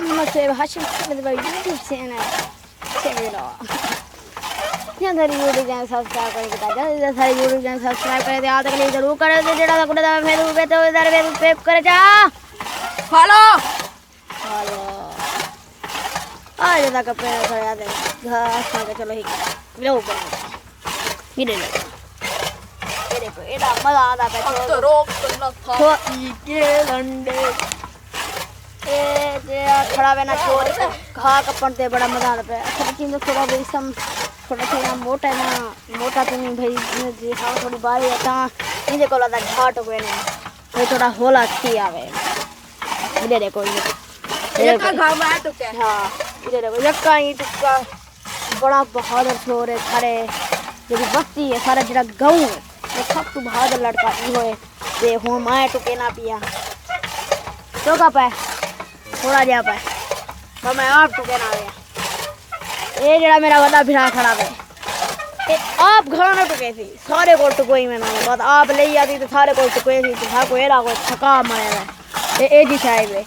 से हाशिम मेरे YouTube channel channel जल्दी यूट्यूब चैनल सब्सक्राइब करें जल्दी सारे यूट्यूब चैनल सब्सक्राइब करें दे आज तक जरूर करें दे जेड़ा कुड़ा दा फेसबुक पे तो इधर फेसबुक पे करे जा फॉलो फॉलो आज तक पे खड़ा दे घास खा के चलो ही लो ऊपर ये देखो एड़ा मजा आता है तो रोक तो था के लंडे ए जे खड़ा वेना छोड़ घा कपड़ते बड़ा मजा आता है अच्छा लेकिन थोड़ा भी सम थोड़ा थोड़ा मोटा है ना मोटा तो नहीं भाई जी हाँ थोड़ी बारी है ता इनके को लगा घाट हुए नहीं भाई थोड़ा होला थी आवे इधर देखो ये का घा में तो क्या हाँ इधर देखो यक्का ही टुक्का बड़ा बहादुर छोर है खड़े जो बस्ती है सारा जरा गाँव है वो सब तो बहादुर लड़का ही होए ते हो माए टुके ना पिया तो का पे थोड़ा जा पे तो मैं आप टुके ना आया ये जरा मेरा बड़ा भिड़ा खड़ा है ये आप घर ना टुके थी सारे को टुकोई में ना बात आप ले आती तो सारे को टुके थी तो था को एरा को थका मरे है ए जी साहब है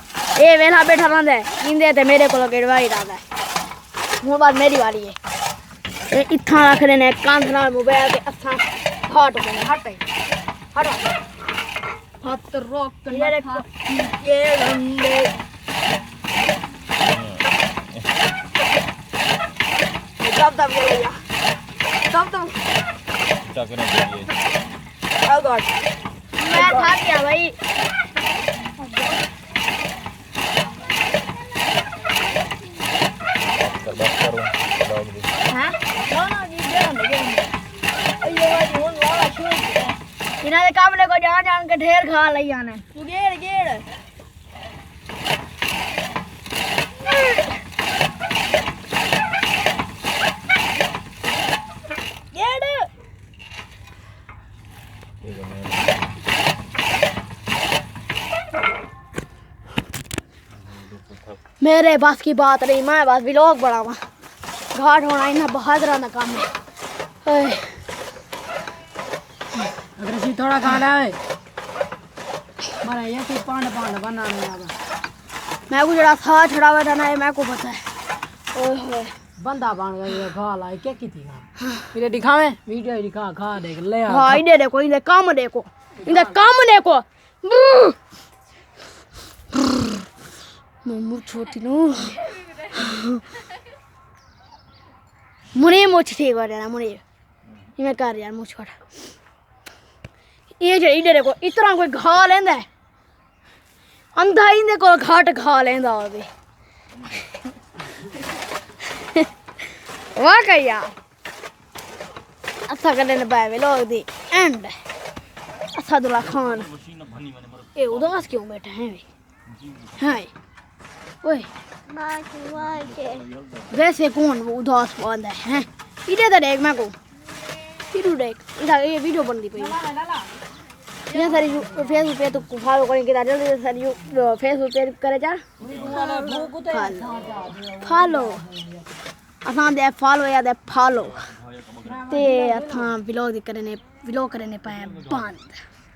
ये वेला बैठा रहंदा है इंदे ते मेरे को गेड़वाई रहंदा है वो बात मेरी वाली है ये इत्था रख देने कांध नाल मोबाइल के असा हट गए हट हाथ रोक ये लंडे तब ये भैया तब क्या करना चाहिए ओ गॉड मैं थक गया भाई हां ना जी ये वाली हुन वाला छोड़ इन्हां काम ले को जान के ढेर खा लई आने गेड़ मेरे बस की बात नहीं मैं बस व्लॉग बनावा घाट होना इन्ना बहादुर ना काम है अगर इसी थोड़ा खाना है मारा ये कि पांड बनाने आवा मैं को जरा सा छड़ा हुआ था ना मैं को पता है ओए होए बंदा बन गया खा ला क्या की थी फिर दिखावे वीडियो दिखा खा देख ले हां इधर देखो इधर काम देखो मुंह छोटी नो मुने मुछ ठीक हो जाना मुने ये मैं कर यार मुंह छोटा ये जे इधर देखो इतना कोई घा लेंदा है अंधा इंदे को घाट खा लेंदा होवे वाह कया अच्छा करने बावे लोग दी एंड अच्छा दुला खान ए उदास क्यों बैठा है हाय ओए वैसे कौन वो उदास बंदा है इधर तो देख मैं को इधर देख इधर ये वीडियो बन दी पई ये सारी फेसबुक पे तो फॉलो करेंगे जल्दी सारी फेसबुक पे करे जा फॉलो असां दे फॉलो या दे फॉलो ते असां व्लॉग करने पाए बंद।